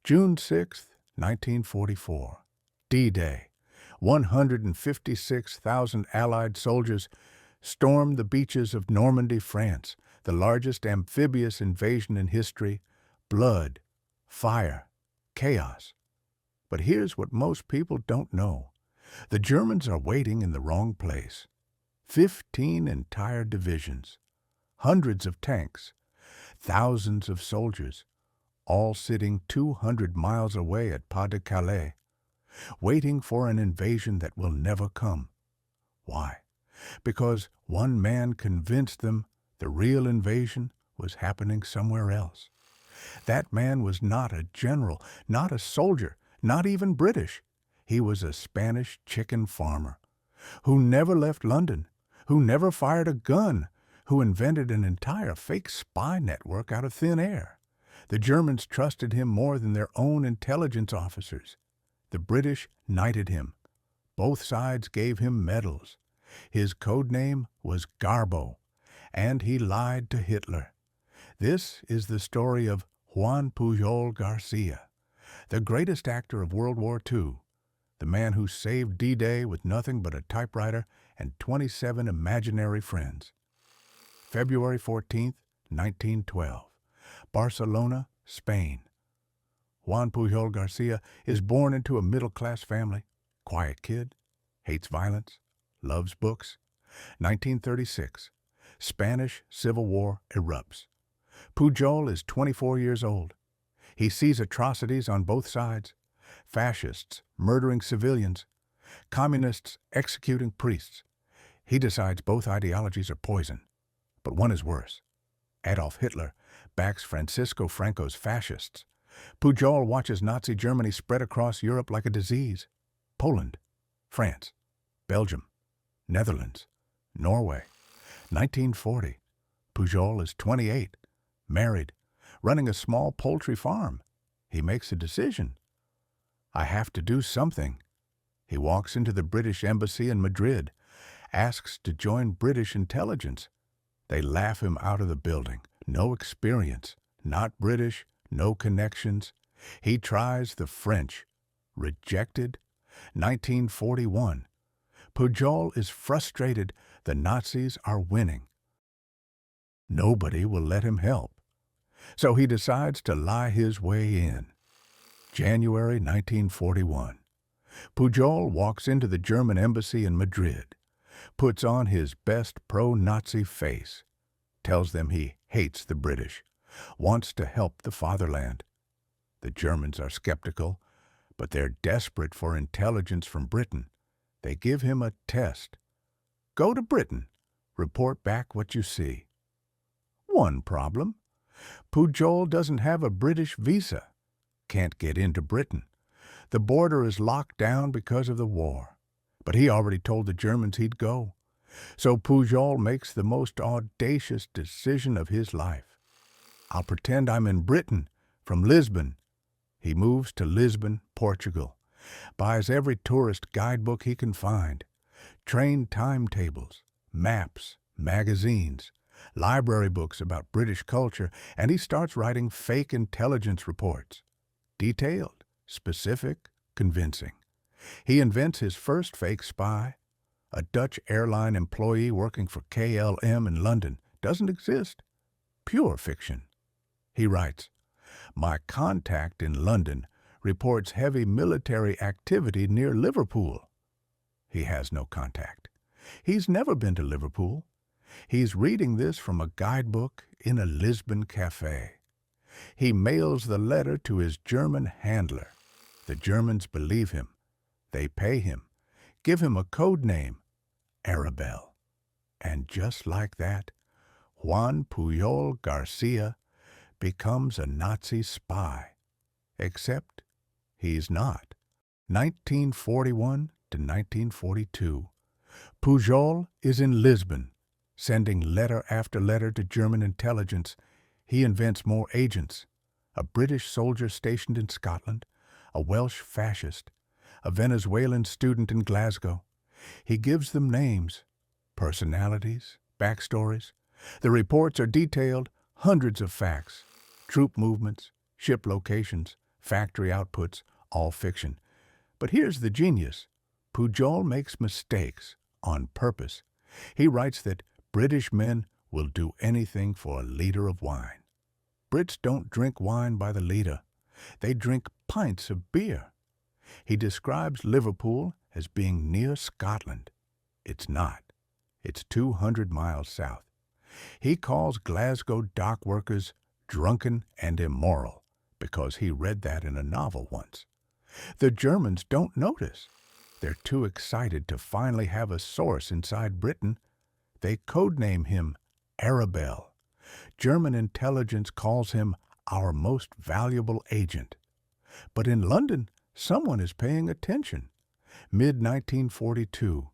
June 6, 1944. D-Day. 156,000 Allied soldiers stormed the beaches of Normandy, France, the largest amphibious invasion in history. Blood, fire, chaos. But here's what most people don't know. The Germans are waiting in the wrong place. 15 entire divisions, hundreds of tanks, thousands of soldiers, all sitting 200 miles away at Pas-de-Calais, waiting for an invasion that will never come. Why? Because one man convinced them the real invasion was happening somewhere else. That man was not a general, not a soldier, not even British. He was a Spanish chicken farmer who never left London, who never fired a gun, who invented an entire fake spy network out of thin air. The Germans trusted him more than their own intelligence officers. The British knighted him. Both sides gave him medals. His code name was Garbo, and he lied to Hitler. This is the story of Juan Pujol Garcia, the greatest actor of World War II, the man who saved D-Day with nothing but a typewriter and 27 imaginary friends. February 14, 1912. Barcelona, Spain. Juan Pujol Garcia is born into a middle-class family. Quiet kid, hates violence, loves books. 1936. Spanish Civil War erupts. Pujol is 24 years old. He sees atrocities on both sides. Fascists murdering civilians, communists executing priests. He decides both ideologies are poison, but one is worse. Adolf Hitler backs Francisco Franco's fascists. Pujol watches Nazi Germany spread across Europe like a disease. Poland, France, Belgium, Netherlands, Norway. 1940. Pujol is 28, married, running a small poultry farm. He makes a decision. I have to do something. He walks into the British embassy in Madrid, asks to join British intelligence. They laugh him out of the building. No experience, not British, no connections. He tries the French. Rejected. 1941. Pujol is frustrated. The Nazis are winning. Nobody will let him help. So he decides to lie his way in. January 1941. Pujol walks into the German embassy in Madrid, puts on his best pro-Nazi face, tells them he hates the British, wants to help the fatherland. The Germans are skeptical, but they're desperate for intelligence from Britain. They give him a test. Go to Britain. Report back what you see. One problem. Pujol doesn't have a British visa. Can't get into Britain. The border is locked down because of the war. But he already told the Germans he'd go. So Pujol makes the most audacious decision of his life. I'll pretend I'm in Britain, from Lisbon. He moves to Lisbon, Portugal, buys every tourist guidebook he can find, train timetables, maps, magazines, library books about British culture, and he starts writing fake intelligence reports. Detailed, specific, convincing. He invents his first fake spy. A Dutch airline employee working for KLM in London. Doesn't exist. Pure fiction. He writes, "My contact in London reports heavy military activity near Liverpool." He has no contact. He's never been to Liverpool. He's reading this from a guidebook in a Lisbon cafe. He mails the letter to his German handler. The Germans believe him. They pay him, give him a code name, Arabel. And just like that, Juan Pujol Garcia becomes a Nazi spy. Except he's not. 1941 to 1942. Pujol is in Lisbon, sending letter after letter to German intelligence. He invents more agents. A British soldier stationed in Scotland, a Welsh fascist, a Venezuelan student in Glasgow. He gives them names, personalities, backstories. The reports are detailed, hundreds of facts, troop movements, ship locations, factory outputs, all fiction. But here's the genius. Pujol makes mistakes on purpose. He writes that British men will do anything for a liter of wine. Brits don't drink wine by the liter. They drink pints of beer. He describes Liverpool as being near Scotland. It's not. It's 200 miles south. He calls Glasgow dock workers drunken and immoral because he read that in a novel once. The Germans don't notice. They're too excited to finally have a source inside Britain. They codename him Arabel. German intelligence calls him our most valuable agent. But in London, someone is paying attention. Mid-1942,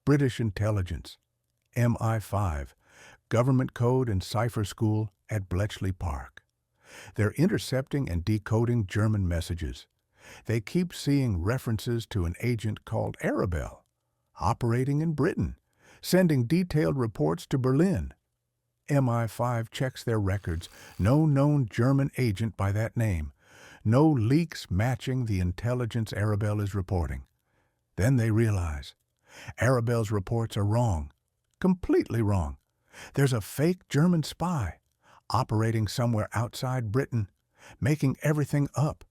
British intelligence, MI5, government code and cipher school at Bletchley Park. They're intercepting and decoding German messages. They keep seeing references to an agent called Arabel, operating in Britain, sending detailed reports to Berlin. MI5 checks their records. No known German agent by that name. No leaks matching the intelligence Arabel is reporting. Then they realize Arabel's reports are wrong, completely wrong. There's a fake German spy operating somewhere outside Britain, making everything up.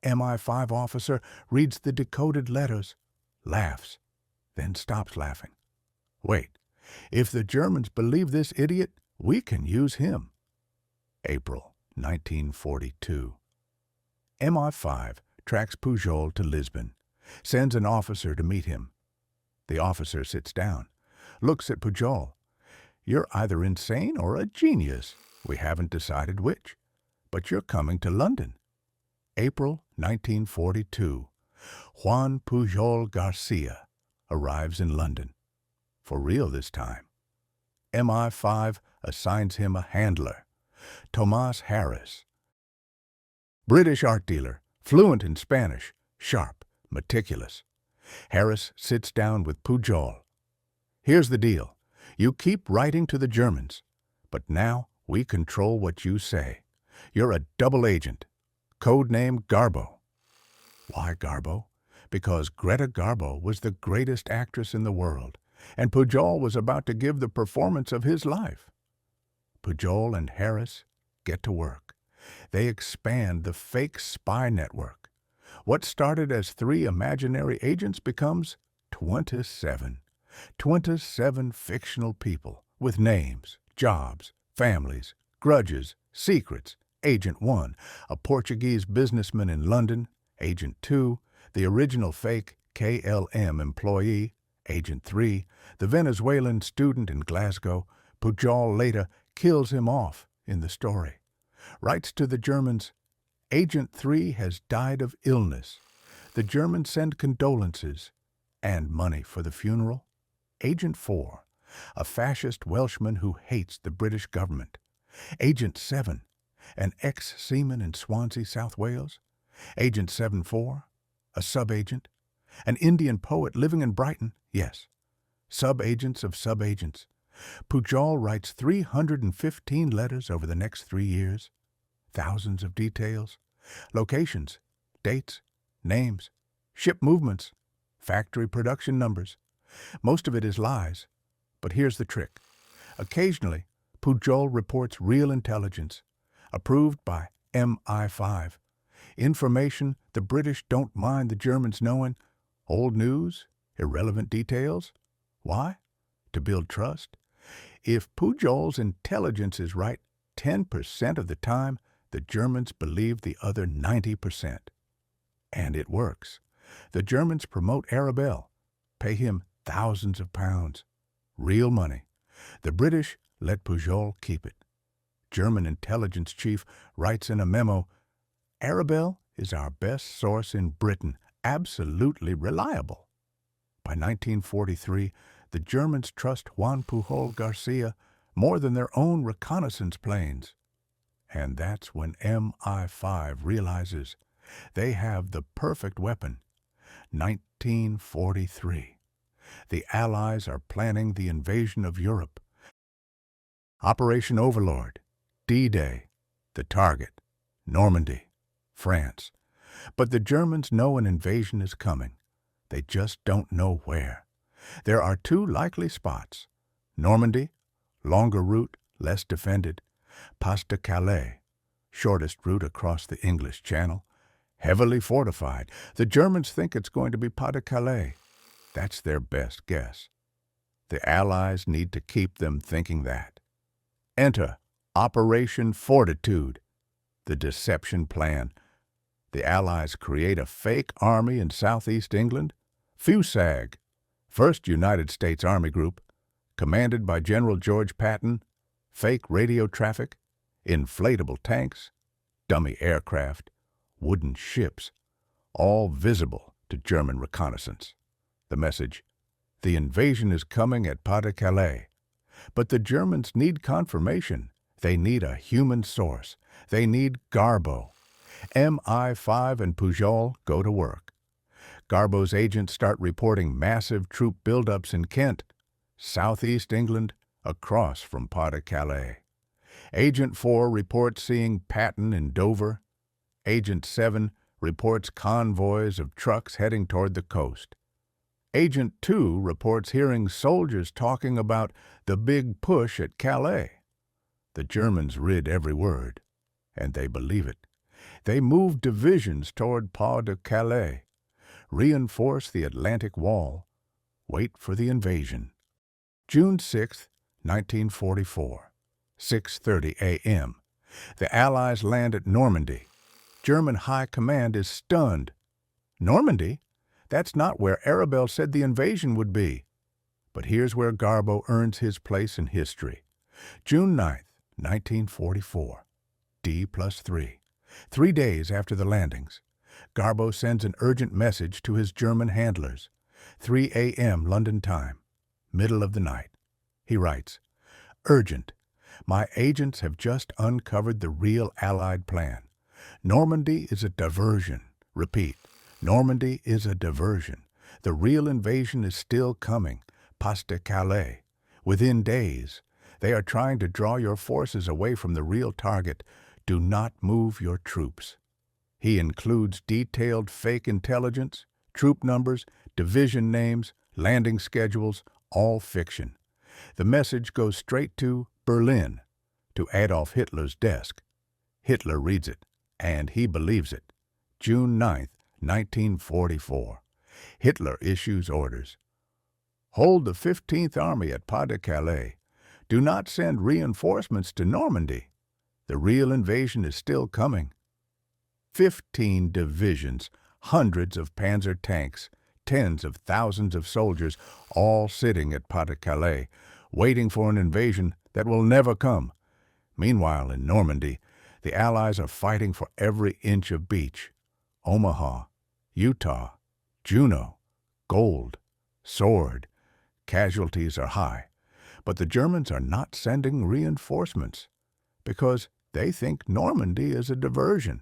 MI5 officer reads the decoded letters, laughs, then stops laughing. Wait, if the Germans believe this idiot, we can use him. April 1942. MI5 tracks Pujol to Lisbon, sends an officer to meet him. The officer sits down, looks at Pujol. You're either insane or a genius. We haven't decided which, but you're coming to London. April 1942. Juan Pujol Garcia arrives in London. For real this time. MI5 assigns him a handler, Tomas Harris. British art dealer, fluent in Spanish, sharp, meticulous. Harris sits down with Pujol. Here's the deal. You keep writing to the Germans, but now we control what you say. You're a double agent. Codename Garbo. Why Garbo? Because Greta Garbo was the greatest actress in the world, and Pujol was about to give the performance of his life. Pujol and Harris get to work. They expand the fake spy network. What started as 3 imaginary agents becomes 27. 27 fictional people with names, jobs, families, grudges, secrets. Agent 1, a Portuguese businessman in London. Agent 2, the original fake KLM employee. Agent 3, the Venezuelan student in Glasgow. Pujol later kills him off in the story. Writes to the Germans, Agent 3 has died of illness. The Germans send condolences and money for the funeral. Agent 4, a fascist Welshman who hates the British government. Agent 7, an ex-seaman in Swansea, South Wales. Agent 74, a sub-agent. An Indian poet living in Brighton, yes. Sub-agents of sub-agents. Pujol writes 315 letters over the next 3 years. Thousands of details. Locations, dates, names, ship movements, factory production numbers. Most of it is lies. But here's the trick. Occasionally, Pujol reports real intelligence, approved by MI5. Information the British don't mind the Germans knowing. Old news, irrelevant details. Why? To build trust. If Pujol's intelligence is right 10% of the time, the Germans believe the other 90%. And it works. The Germans promote Arabel, pay him thousands of pounds. Real money. The British let Pujol keep it. German intelligence chief writes in a memo, Arabel is our best source in Britain, absolutely reliable. By 1943, the Germans trust Juan Pujol Garcia more than their own reconnaissance planes. And that's when MI5 realizes they have the perfect weapon. 1943. The Allies are planning the invasion of Europe. Operation Overlord, D-Day, the target, Normandy. France. But the Germans know an invasion is coming. They just don't know where. There are two likely spots: Normandy, longer route, less defended; Pas-de-Calais, shortest route across the English Channel, heavily fortified. The Germans think it's going to be Pas-de-Calais. That's their best guess. The Allies need to keep them thinking that. Enter Operation Fortitude, the deception plan. The Allies create a fake army in southeast England, FUSAG, 1st United States Army Group, commanded by General George Patton, fake radio traffic, inflatable tanks, dummy aircraft, wooden ships, all visible to German reconnaissance. The message: the invasion is coming at Pas-de-Calais. But the Germans need confirmation. They need a human source. They need Garbo. MI5 and Pujol go to work. Garbo's agents start reporting massive troop buildups in Kent, southeast England, across from Pas-de-Calais. Agent 4 reports seeing Patton in Dover. Agent 7 reports convoys of trucks heading toward the coast. Agent 2 reports hearing soldiers talking about the big push at Calais. The Germans read every word, and they believe it. They move divisions toward Pas-de-Calais, reinforce the Atlantic Wall, wait for the invasion. June 6, 1944, 6:30 a.m. The Allies land at Normandy. German High Command is stunned. Normandy? That's not where Arabel said the invasion would be. But here's where Garbo earns his place in history. June 9th, 1944, D+3. 3 days after the landings, Garbo sends an urgent message to his German handlers. 3 a.m. London time, middle of the night. He writes, "Urgent. My agents have just uncovered the real Allied plan. Normandy is a diversion. Repeat, Normandy is a diversion. The real invasion is still coming, Pas-de-Calais. Within days, they are trying to draw your forces away from the real target. Do not move your troops." He includes detailed fake intelligence, troop numbers, division names, landing schedules, all fiction. The message goes straight to Berlin, to Adolf Hitler's desk. Hitler reads it, and he believes it. June 9th, 1944. Hitler issues orders. Hold the 15th Army at Pas-de-Calais. Do not send reinforcements to Normandy. The real invasion is still coming. 15 divisions, hundreds of panzer tanks, tens of thousands of soldiers, all sitting at Pas-de-Calais, waiting for an invasion that will never come. Meanwhile, in Normandy, the Allies are fighting for every inch of beach. Omaha, Utah, Juno, Gold, Sword. Casualties are high, but the Germans are not sending reinforcements because they think Normandy is a diversion.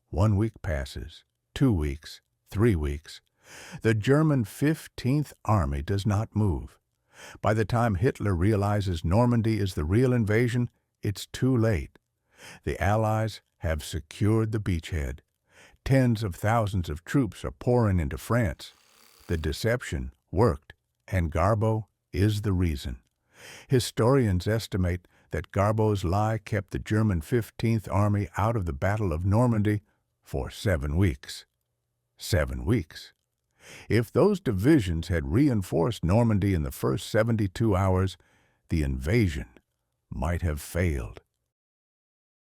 1 week passes, 2 weeks, 3 weeks. The German 15th Army does not move. By the time Hitler realizes Normandy is the real invasion, it's too late. The Allies have secured the beachhead. Tens of thousands of troops are pouring into France. The deception worked, and Garbo is the reason. Historians estimate that Garbo's lie kept the German 15th Army out of the Battle of Normandy for 7 weeks. 7 weeks. If those divisions had reinforced Normandy in the first 72 hours, the invasion might have failed.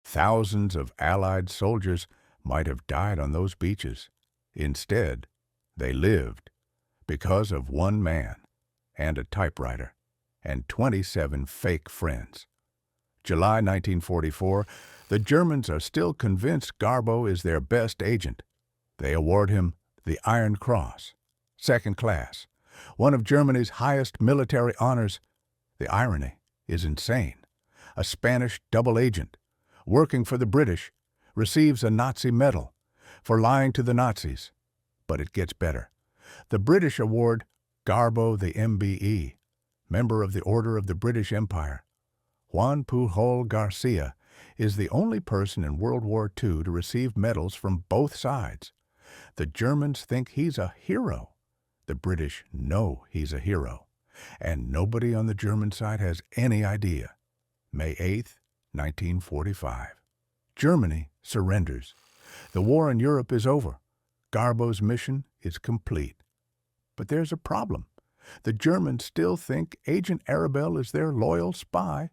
Thousands of Allied soldiers might have died on those beaches. Instead, they lived because of one man and a typewriter and 27 fake friends. July 1944, the Germans are still convinced Garbo is their best agent. They award him the Iron Cross, 2nd class, one of Germany's highest military honors. The irony is insane. A Spanish double agent, working for the British, receives a Nazi medal for lying to the Nazis. But it gets better. The British award Garbo the MBE, member of the Order of the British Empire. Juan Pujol Garcia is the only person in World War II to receive medals from both sides. The Germans think he's a hero. The British know he's a hero. And nobody on the German side has any idea. May 8th, 1945. Germany surrenders. The war in Europe is over. Garbo's mission is complete. But there's a problem. The Germans still think Agent Arabel is their loyal spy,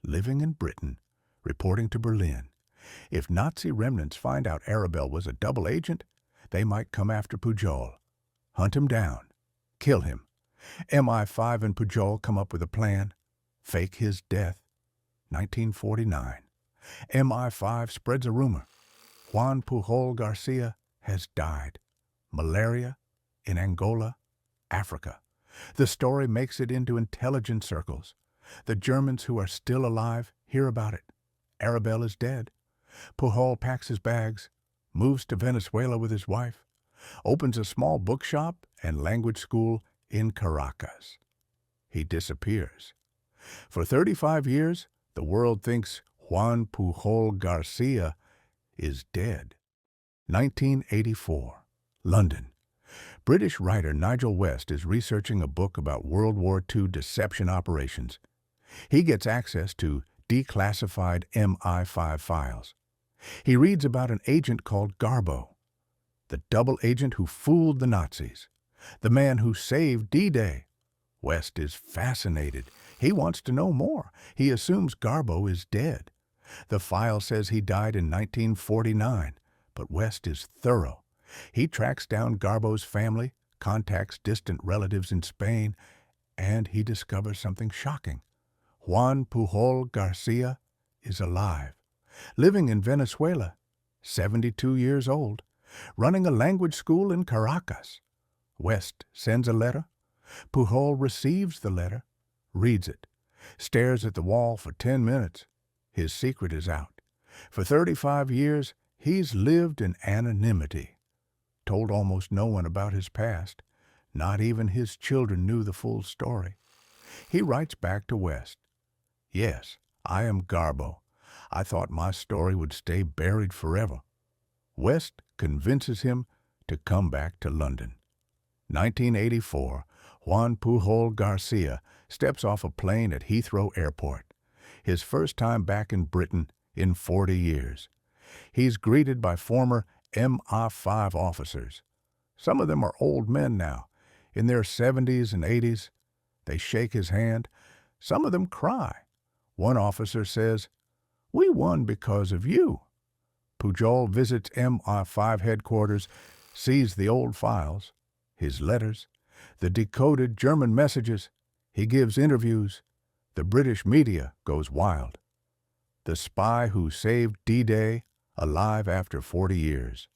living in Britain, reporting to Berlin. If Nazi remnants find out Arabel was a double agent, they might come after Pujol, hunt him down, kill him. MI5 and Pujol come up with a plan, fake his death. 1949. MI5 spreads a rumor. Juan Pujol Garcia has died. Malaria in Angola, Africa. The story makes it into intelligence circles. The Germans who are still alive hear about it. Arabel is dead. Pujol packs his bags, moves to Venezuela with his wife, opens a small bookshop and language school in Caracas. He disappears. For 35 years, the world thinks Juan Pujol Garcia is dead. 1984. London. British writer Nigel West is researching a book about World War II deception operations. He gets access to declassified MI5 files. He reads about an agent called Garbo, the double agent who fooled the Nazis, the man who saved D-Day. West is fascinated. He wants to know more. He assumes Garbo is dead. The file says he died in 1949, but West is thorough. He tracks down Garbo's family, contacts distant relatives in Spain, and he discovers something shocking. Juan Pujol Garcia is alive, living in Venezuela, 72 years old, running a language school in Caracas. West sends a letter. Pujol receives the letter, reads it, stares at the wall for 10 minutes. His secret is out. For 35 years, he's lived in anonymity, told almost no one about his past. Not even his children knew the full story. He writes back to West. Yes, I am Garbo. I thought my story would stay buried forever. West convinces him to come back to London. 1984, Juan Pujol Garcia steps off a plane at Heathrow Airport. His first time back in Britain in 40 years. He's greeted by former MI5 officers. Some of them are old men now, in their 70s and 80s. They shake his hand. Some of them cry. One officer says, "We won because of you." Pujol visits MI5 headquarters, sees the old files, his letters, the decoded German messages. He gives interviews. The British media goes wild. The spy who saved D-Day, alive after 40 years.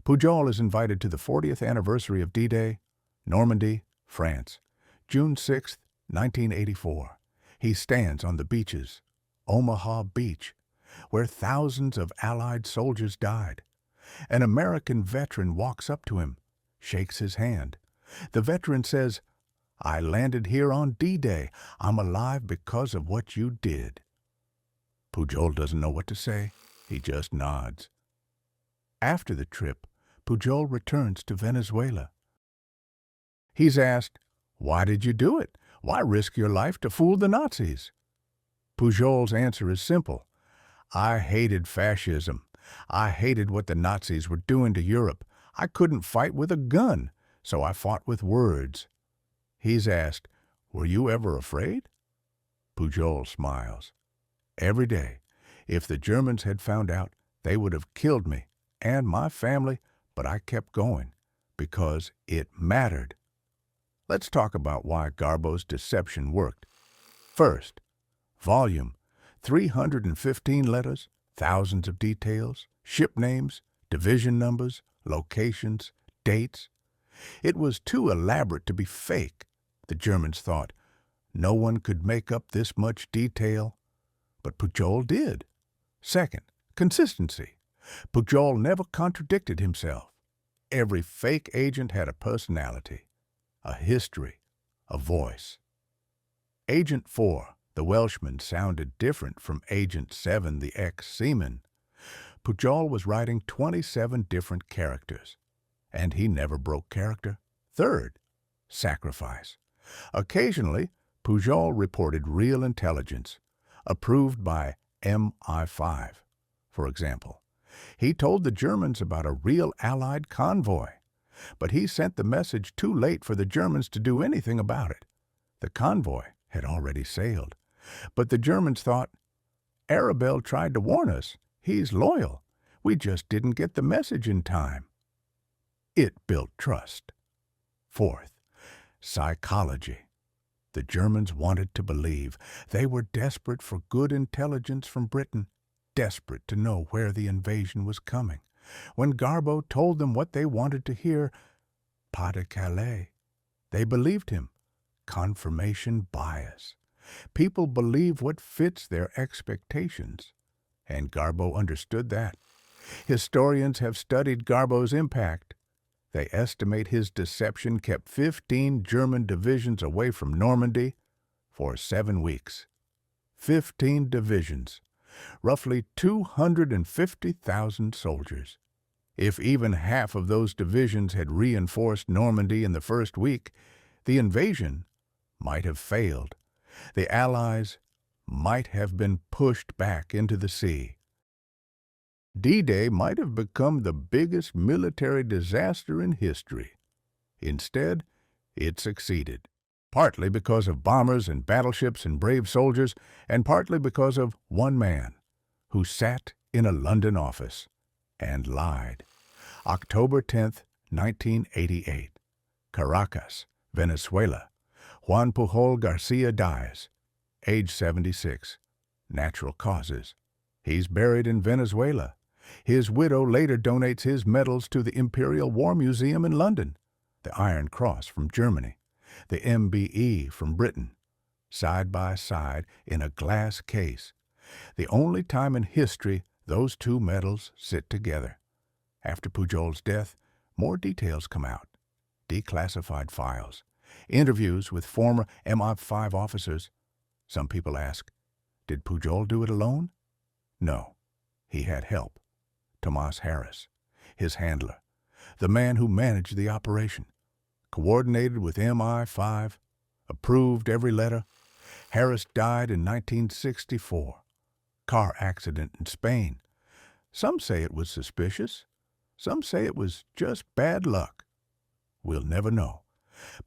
Pujol is invited to the 40th anniversary of D-Day, Normandy, France, June 6, 1984. He stands on the beaches, Omaha Beach, where thousands of Allied soldiers died. An American veteran walks up to him, shakes his hand. The veteran says, "I landed here on D-Day. I'm alive because of what you did." Pujol doesn't know what to say. He just nods. After the trip, Pujol returns to Venezuela. He's asked, "Why did you do it? Why risk your life to fool the Nazis?" Pujol's answer is simple. "I hated fascism. I hated what the Nazis were doing to Europe. I couldn't fight with a gun, so I fought with words." He's asked, "Were you ever afraid?" Pujol smiles. "Every day. If the Germans had found out, they would have killed me and my family, but I kept going because it mattered." Let's talk about why Garbo's deception worked. First, volume, 315 letters, thousands of details, ship names, division numbers, locations, dates. It was too elaborate to be fake, the Germans thought. No one could make up this much detail, but Pujol did. Second, consistency. Pujol never contradicted himself. Every fake agent had a personality, a history, a voice. Agent 4, The Welshman sounded different from Agent 7, the ex-seaman. Pujol was writing 27 different characters, and he never broke character. Third, sacrifice. Occasionally, Pujol reported real intelligence, approved by MI5. For example, he told the Germans about a real Allied convoy, but he sent the message too late for the Germans to do anything about it. The convoy had already sailed, but the Germans thought, Arabel tried to warn us. He's loyal. We just didn't get the message in time. It built trust. Fourth, psychology. The Germans wanted to believe. They were desperate for good intelligence from Britain, desperate to know where the invasion was coming. When Garbo told them what they wanted to hear, Pas-de-Calais, they believed him. Confirmation bias. People believe what fits their expectations, and Garbo understood that. Historians have studied Garbo's impact. They estimate his deception kept 15 German divisions away from Normandy for 7 weeks. 15 divisions, roughly 250,000 soldiers. If even half of those divisions had reinforced Normandy in the first week, the invasion might have failed. The Allies might have been pushed back into the sea. D-Day might have become the biggest military disaster in history. Instead, it succeeded, partly because of bombers and battleships and brave soldiers, and partly because of one man who sat in a London office and lied. October 10th, 1988. Caracas, Venezuela. Juan Pujol Garcia dies, age 76. Natural causes. He's buried in Venezuela. His widow later donates his medals to the Imperial War Museum in London, the Iron Cross from Germany, the MBE from Britain, side by side in a glass case. The only time in history those two medals sit together. After Pujol's death, more details come out. Declassified files, interviews with former MI5 officers. Some people ask, did Pujol do it alone? No, he had help. Tomas Harris, his handler, the man who managed the operation, coordinated with MI5, approved every letter. Harris died in 1964. Car accident in Spain. Some say it was suspicious. Some say it was just bad luck. We'll never know.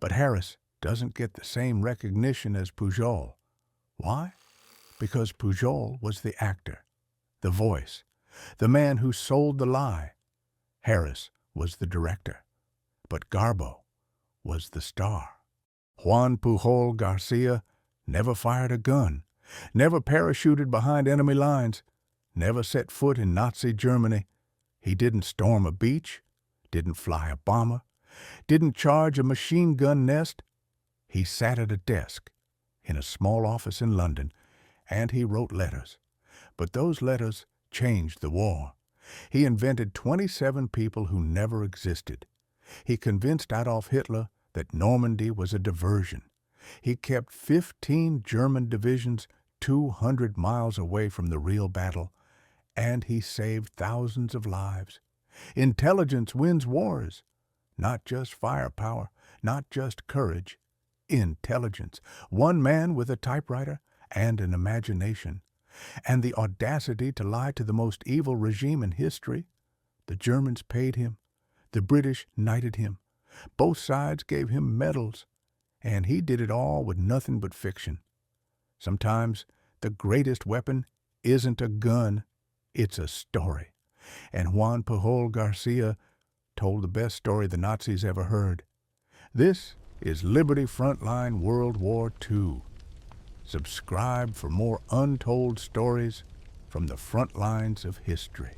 But Harris doesn't get the same recognition as Pujol. Why? Because Pujol was the actor, the voice, the man who sold the lie. Harris was the director, but Garbo was the star. Juan Pujol Garcia never fired a gun, never parachuted behind enemy lines, never set foot in Nazi Germany. He didn't storm a beach, didn't fly a bomber, didn't charge a machine gun nest. He sat at a desk in a small office in London, and he wrote letters. But those letters changed the war. He invented 27 people who never existed. He convinced Adolf Hitler that Normandy was a diversion. He kept 15 German divisions 200 miles away from the real battle, and he saved thousands of lives. Intelligence wins wars. Not just firepower, not just courage. Intelligence. One man with a typewriter and an imagination, and the audacity to lie to the most evil regime in history. The Germans paid him. The British knighted him. Both sides gave him medals, and he did it all with nothing but fiction. Sometimes the greatest weapon isn't a gun, it's a story. And Juan Pujol Garcia told the best story the Nazis ever heard. This is Liberty Frontline World War II. Subscribe for more untold stories from the front lines of history.